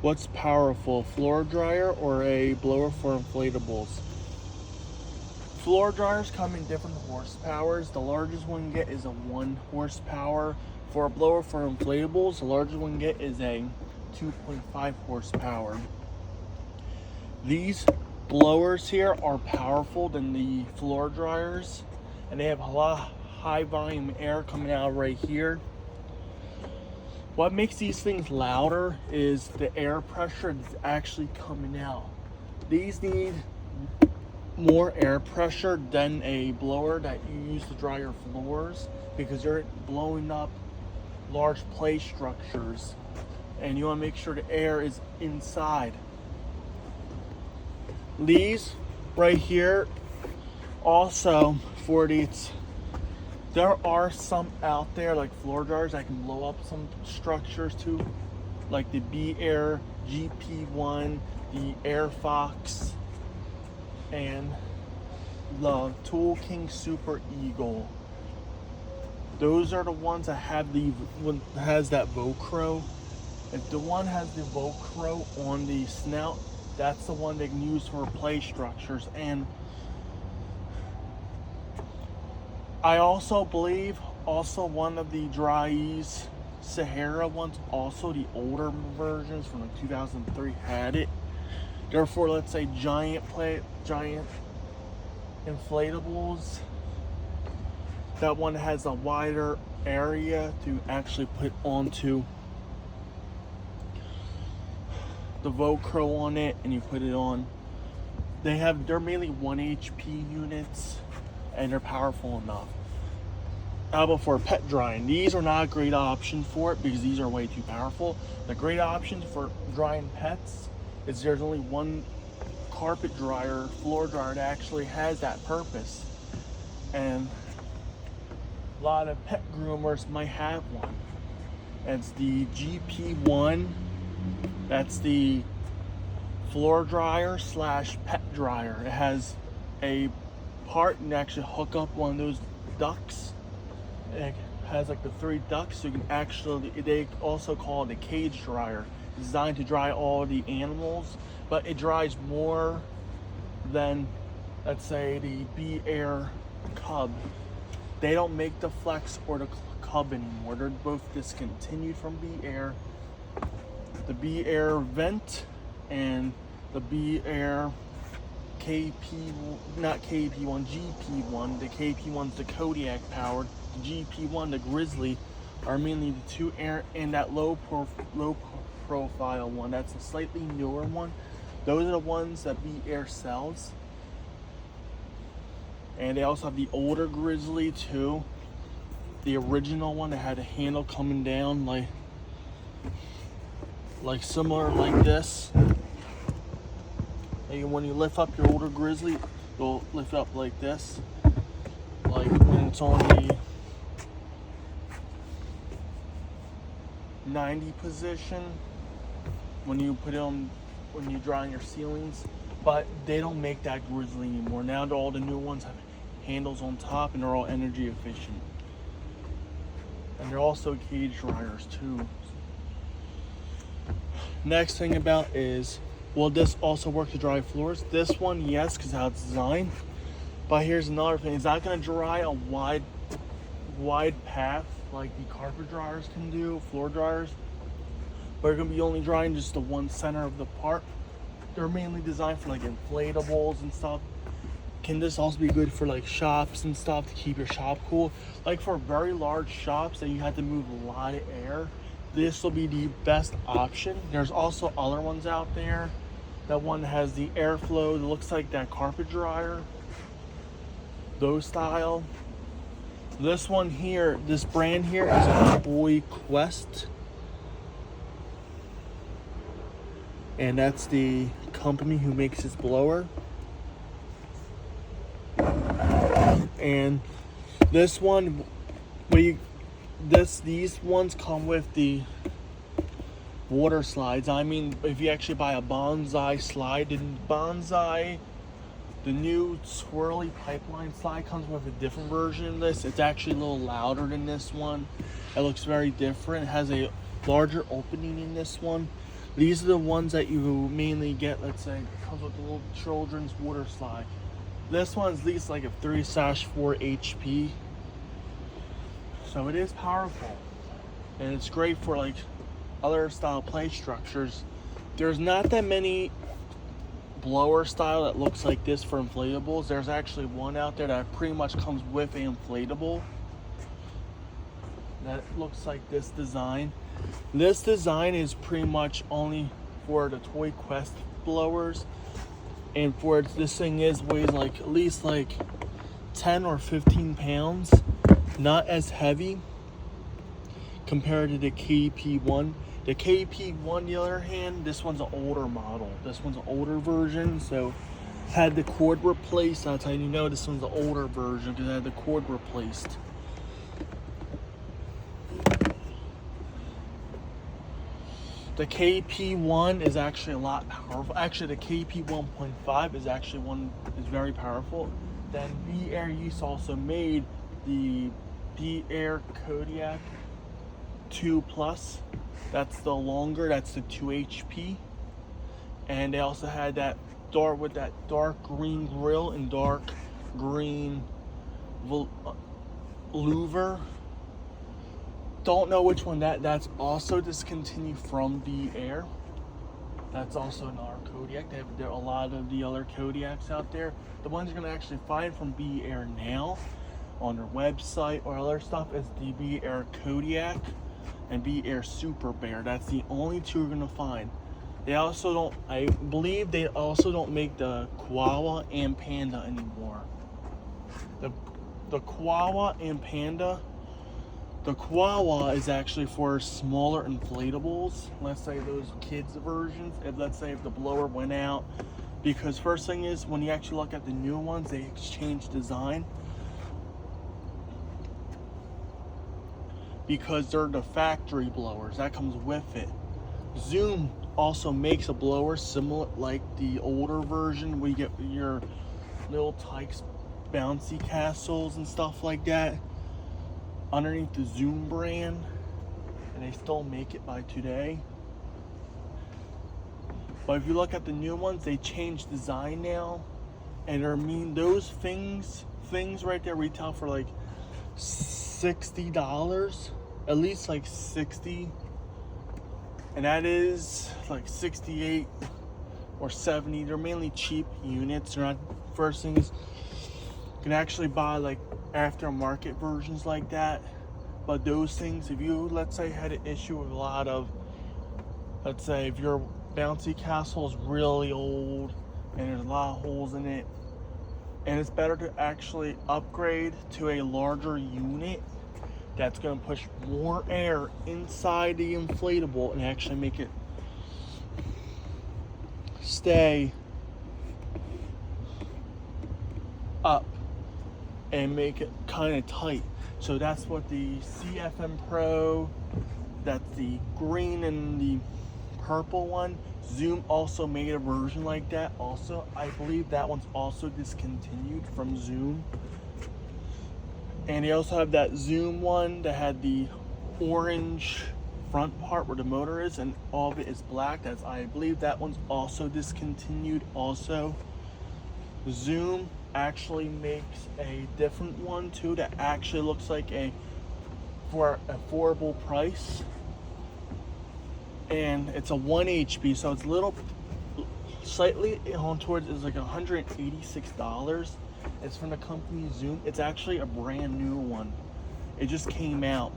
What's powerful, floor dryer or a blower for inflatables? Floor dryers come in different horsepowers. The largest one you get is a 1 horsepower. For a blower for inflatables, the largest one you get is a 2.5 horsepower. These blowers here are powerful than the floor dryers, and they have a lot of high volume air coming out right here. What makes these things louder is the air pressure that's actually coming out. These need more air pressure than a blower that you use to dry your floors, because you're blowing up large play structures and you want to make sure the air is inside. These right here also for these, there are some out there like floor dryers that can blow up some structures too, like the B-Air GP1, the Air Fox, and the Tool King Super Eagle. Those are the ones that have the one has that Velcro. If the one has the Velcro on the snout, that's the one they can use for play structures. And I also believe one of the Dry-Ease Sahara ones, also the older versions from like 2003 had it. Therefore, let's say giant inflatables, that one has a wider area to actually put onto the Velcro on it, and you put it on. They're mainly 1 HP units, and they're powerful enough. How about for pet drying? These are not a great option for it because these are way too powerful. The great option for drying pets is there's only one carpet dryer, floor dryer that actually has that purpose. And a lot of pet groomers might have one. It's the GP1. That's the floor dryer slash pet dryer. It has a part and actually hook up one of those ducts. It has like the 3 ducts, so you can actually, they also call it a cage dryer. It's designed to dry all the animals, but it dries more than, let's say, the B-Air Cub. They don't make the Flex or the Cub anymore. They're both discontinued from B-Air. The B-Air Vent and the B-Air GP1. The KP1's the Kodiak powered. The GP1, the Grizzly, are mainly the 2 air, and that low profile one. That's a slightly newer one. Those are the ones that B-Air sells. And they also have the older Grizzly too. The original one that had a handle coming down like similar like this. And when you lift up your older Grizzly, you'll lift up like this. Like when it's on the 90 position, when you put it on, when you dry on your ceilings. But they don't make that Grizzly anymore. Now all the new ones have handles on top, and they're all energy efficient. And they're also cage dryers too. Next thing about is, will this also work to dry floors? This one, yes, because how it's designed. But here's another thing: it's not going to dry a wide path like the carpet dryers can do, floor dryers. But they're going to be only drying just the one center of the part. They're mainly designed for like inflatables and stuff. Can this also be good for like shops and stuff to keep your shop cool? Like for very large shops that you have to move a lot of air, this will be the best option. There's also other ones out there. That one has the airflow that looks like that carpet dryer, those style. This one here, this brand here is a Boy Quest, and that's the company who makes this blower. And this one, these ones come with the water slides. I mean, if you actually buy a Bonsai slide, the new swirly pipeline slide comes with a different version of this. It's actually a little louder than this one. It looks very different. It has a larger opening in this one. These are the ones that you mainly get, let's say, comes with the little children's water slide. This one's at least like a 3/4 HP. So it is powerful. And it's great for like other style play structures. There's not that many blower style that looks like this for inflatables. There's actually one out there that pretty much comes with an inflatable that looks like this design. This design is pretty much only for the Toy Quest blowers, and for this thing weighs like at least like 10 or 15 pounds, not as heavy compared to the KP1. The KP1, on the other hand, this one's an older model. This one's an older version, so had the cord replaced. That's how you know this one's an older version, because I had the cord replaced. The KP1 is actually a lot powerful. Actually, the KP 1.5 is actually is very powerful. Then B-Air Use also made the B-Air Kodiak 2 Plus. That's the longer, that's the 2 HP. And they also had that dark green grill and dark green louver. Don't know which one that's also discontinued from B-Air. That's also another Kodiak. There are a lot of the other Kodiaks out there. The ones you're gonna actually find from B-Air now on their website or other stuff is the B-Air Kodiak and B-Air Super Bear. That's the only two you're gonna find. They also don't, I believe they also don't make the Koala and Panda anymore. The Koala and Panda, the Koala is actually for smaller inflatables. Let's say those kids versions. Let's say if the blower went out, because first thing is when you actually look at the new ones, they change design. Because they're the factory blowers that comes with it. Zoom also makes a blower similar like the older version where you get your little Tykes bouncy castles and stuff like that underneath the Zoom brand, and they still make it by today. But if you look at the new ones, they changed design now, and those things right there retail for like $60, at least like 60, and that is like 68 or 70. They're mainly cheap units. They're not, first things you can actually buy like aftermarket versions like that. But those things, if you let's say had an issue with a lot of, let's say if your bouncy castle is really old and there's a lot of holes in it, and it's better to actually upgrade to a larger unit that's going to push more air inside the inflatable and actually make it stay up and make it kind of tight. So that's what the CFM Pro, that's the green and the purple one. Zoom also made a version like that also. I believe that one's also discontinued from Zoom. And they also have that Zoom one that had the orange front part where the motor is, and all of it is black. I believe that one's also discontinued also. Zoom actually makes a different one too that actually looks like for an affordable price, and it's a 1 HP, so it's a little slightly on towards, it's like $186. It's from the company Zoom. It's actually a brand new one. It just came out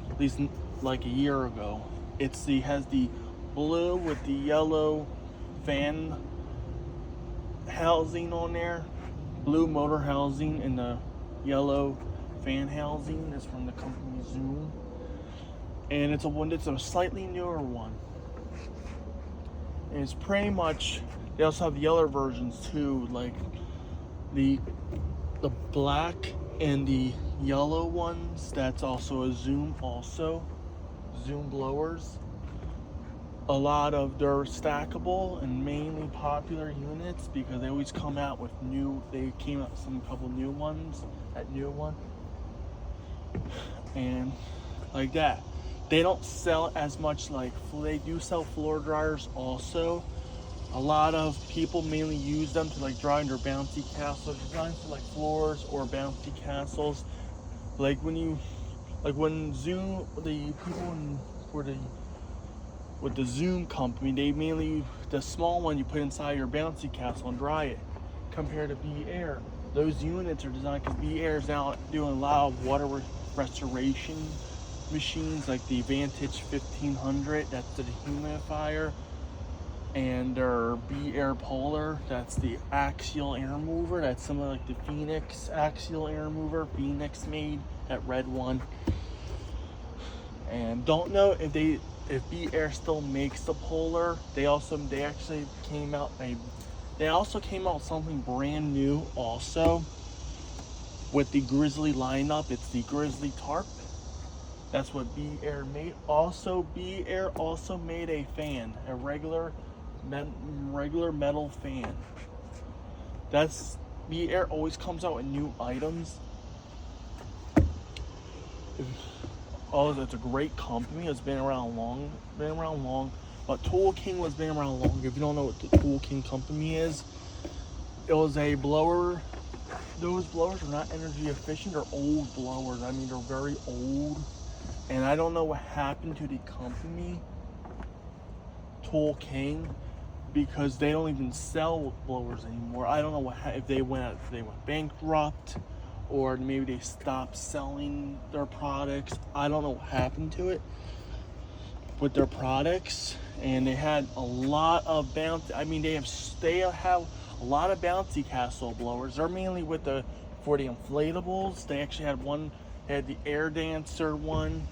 at least like a year ago. Has the blue with the yellow fan housing on there, blue motor housing, and the yellow fan housing is from the company Zoom. And it's a slightly newer one. And it's pretty much, they also have the other versions too, like the black and the yellow ones. That's also a Zoom blowers. A lot of their stackable and mainly popular units, because they always come out with they came out with a couple new ones, that new one, and like that. They don't sell as much, like they do sell floor dryers also. A lot of people mainly use them to like dry their bouncy castle designs for like floors or bouncy castles. Like when Zoom, the people with the Zoom company, they mainly, the small one you put inside your bouncy castle and dry it. Compared to B-Air, those units are designed, because B-Air is now doing a lot of water restoration machines, like the Vantage 1500, that's the dehumidifier, and their B-Air Polar, that's the axial air mover. That's similar like the Phoenix axial air mover. Phoenix made that red one. And don't know if B-Air still makes the Polar. They actually came out with something brand new also with the Grizzly lineup. It's the Grizzly Tarp. That's what B-Air made. Also, B-Air also made a fan, a regular metal fan. That's B-Air always comes out with new items. Oh, it's a great company. It's been around long. But Tool King has been around long. If you don't know what the Tool King company is, it was a blower. Those blowers are not energy efficient. They're old blowers. I mean, they're very old. And I don't know what happened to the company, Tool King, because they don't even sell blowers anymore. I don't know if they went bankrupt, or maybe they stopped selling their products. I don't know what happened to it with their products. And they had a lot of they have a lot of bouncy castle blowers. They're mainly for the inflatables. They actually had one. They had the Air Dancer one.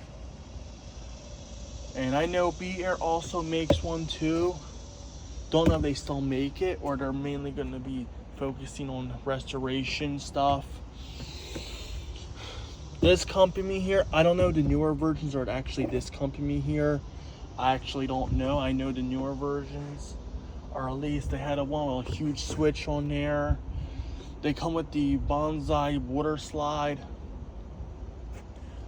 And I know B-Air also makes one too. Don't know if they still make it, or they're mainly going to be focusing on restoration stuff. This company here, I don't know the newer versions are actually this company here. I actually don't know. I know the newer versions, or at least they had one with a huge switch on there. They come with the Bonsai water slide.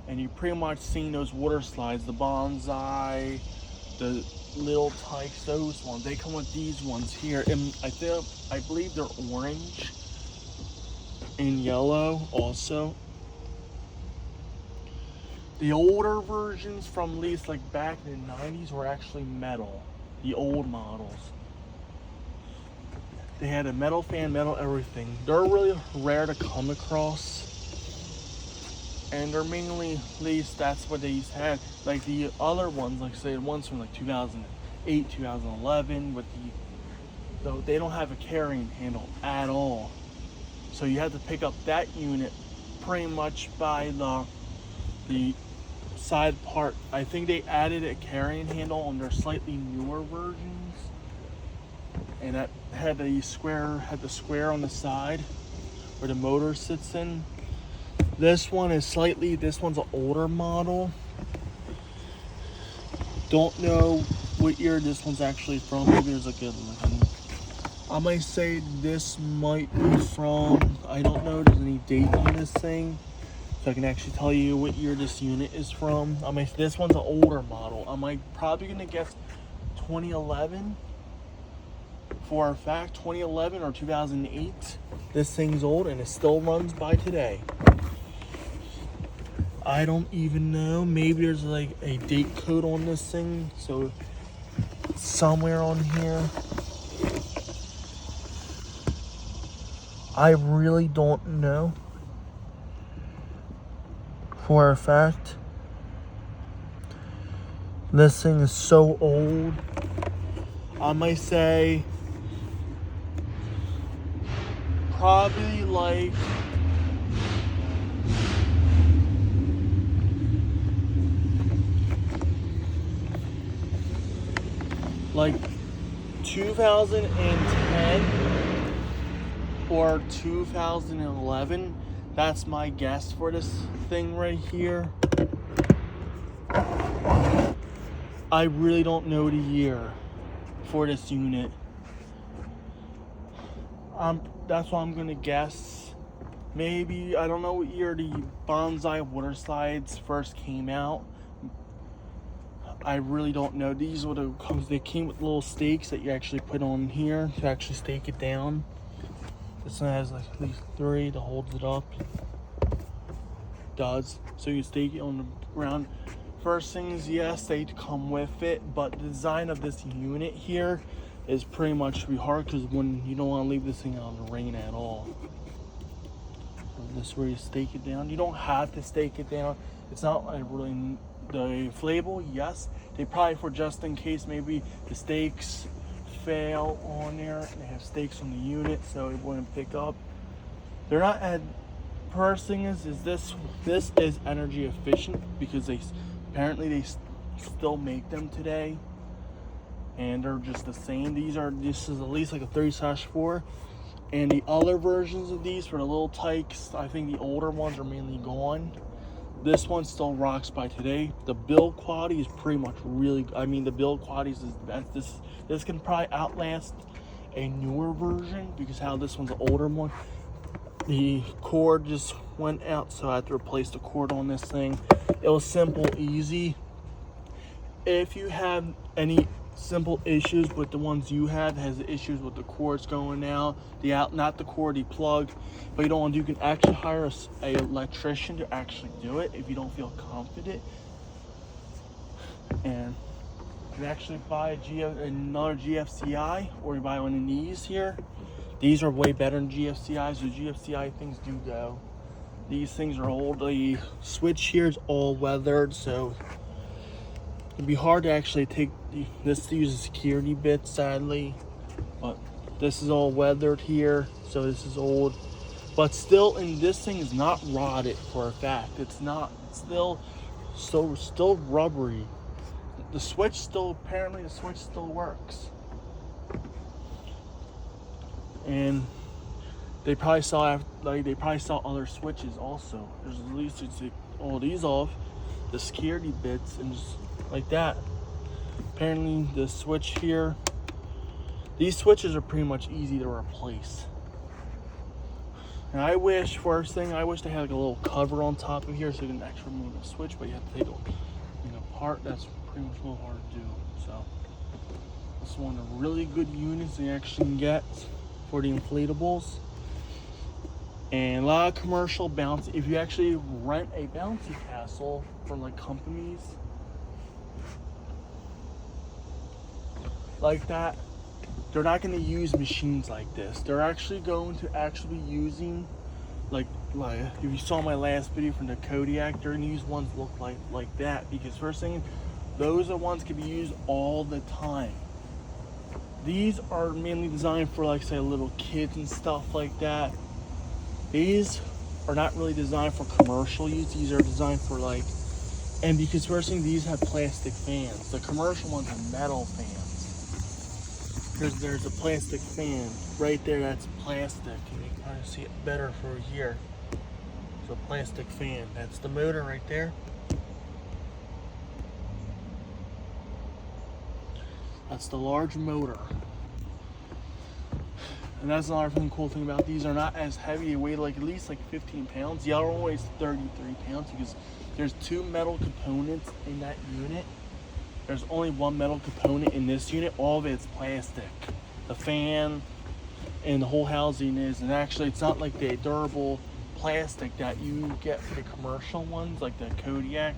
And you pretty much seen those water slides, the Bonsai, the little types, those ones. They come with these ones here, and I believe they're orange and yellow also. The older versions from at least like back in the 90s were actually metal, the old models. They had a metal fan, metal everything. They're really rare to come across. And they're mainly, at least that's what they used to have. Like the other ones, like say the ones from like 2008, 2011, though they don't have a carrying handle at all. So you have to pick up that unit pretty much by the side part. I think they added a carrying handle on their slightly newer versions. And that had the square on the side where the motor sits in. This one's an older model. Don't know what year this one's actually from. Maybe there's like I might say this might be from, I don't know if there's any date on this thing, so I can actually tell you what year this unit is from. This one's an older model. Probably gonna guess 2011. For a fact, 2011 or 2008. This thing's old and it still runs by today. I don't even know. Maybe there's like a date code on this thing, so somewhere on here. I really don't know for a fact. This thing is so old. I might say probably like 2010 or 2011. That's my guess for this thing right here. I really don't know the year for this unit. That's what I'm gonna guess. Maybe, I don't know what year the Bonsai water slides first came out. I really don't know. These would have comes. They came with little stakes that you actually put on here to actually stake it down. This one has like at least 3 to hold it up. Does so you stake it on the ground. First things, yes, they come with it, but the design of this unit here is pretty much be hard because when you don't want to leave this thing out in the rain at all. This is where you stake it down. You don't have to stake it down. It's not like really the inflatable. Yes, they probably for just in case maybe the stakes fail on there. They have stakes on the unit so it wouldn't pick up. They're not at. First thing is this is energy efficient because they still make them today, and they're just the same. This is at least like a 30/4, and the other versions of these for the little tykes, I think the older ones are mainly gone. This one still rocks by today. The build quality is pretty much really, I mean the build quality is the best. This can probably outlast a newer version because how this one's an older one. The cord just went out, so I had to replace the cord on this thing. It was simple, easy. If you have any simple issues with the ones you have, has issues with the cords going out, not the cord, the plug, but you don't want to, you can actually hire a electrician to actually do it if you don't feel confident. And you can actually buy another GFCI, or you buy one of these here. These are way better than GFCIs. The GFCI things do go. These things are old. The switch here is all weathered, so it'd be hard to actually take this to use a security bit, sadly. But this is all weathered here, so this is old. But still, and this thing is not rotted for a fact. It's not. It's still rubbery. The switch still works. And they probably saw other switches also. There's at least you take all these off, the security bits, and just like that. Apparently the switch here, these switches are pretty much easy to replace. And I wish they had like a little cover on top of here so you can actually remove the switch, but you have to take it apart. That's pretty much a little hard to do. So this is one of the really good units you actually can get for the inflatables. And a lot of commercial bouncy, if you actually rent a bouncy castle from like companies like that, they're not going to use machines like this. They're actually going to be using like if you saw my last video from the Kodiak, they're going to use ones look like that, because first thing, those are ones can be used all the time. These are mainly designed for, like, say, little kids and stuff like that. These are not really designed for commercial use. These are designed for, like, and because first thing, these have plastic fans. The commercial ones are metal fans. There's a plastic fan right there. That's plastic. And you can kind of see it better for here. It's a plastic fan. That's the motor right there. That's the large motor. And that's another cool thing about these. Are not as heavy. They weigh like at least like 15 pounds. The other one weighs 33 pounds because there's 2 metal components in that unit. There's only 1 metal component in this unit. All of it's plastic. The fan and the whole housing is. And actually, it's not like the durable plastic that you get for the commercial ones, like the Kodiak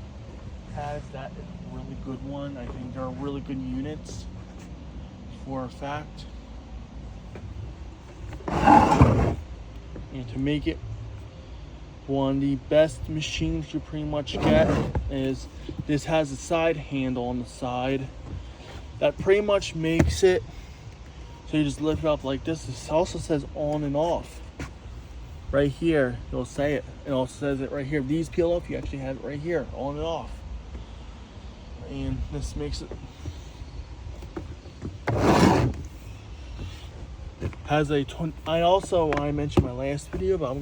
has. That is a really good one. I think they're really good units. For a fact, and to make it one of the best machines you pretty much get is this has a side handle on the side that pretty much makes it so you just lift it up like this. This also says on and off right here. You'll say it. It also says it right here. If these peel off, you actually have it right here, on and off. And this makes it has a I mentioned in my last video, but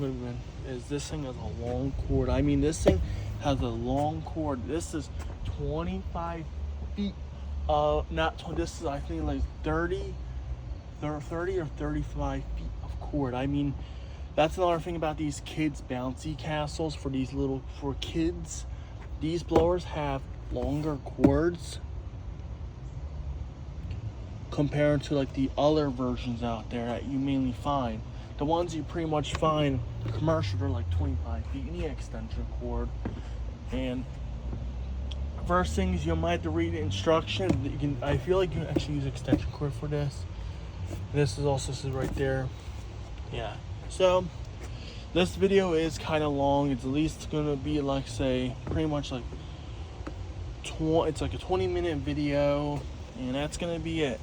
this thing has a long cord. I mean, this thing has a long cord. This is 25 feet. This is, I think, like 30 or 35 feet of cord. I mean, that's another thing about these kids bouncy castles for kids. These blowers have longer cords compared to like the other versions out there that you mainly find. The ones you pretty much find commercial are like 25 feet. You need an extension cord. And first thing is you might have to read the instructions. I feel like you can actually use extension cord for this. This is also says right there. Yeah. So this video is kind of long. It's at least gonna be like, say, pretty much like it's like a 20-minute video, and that's gonna be it.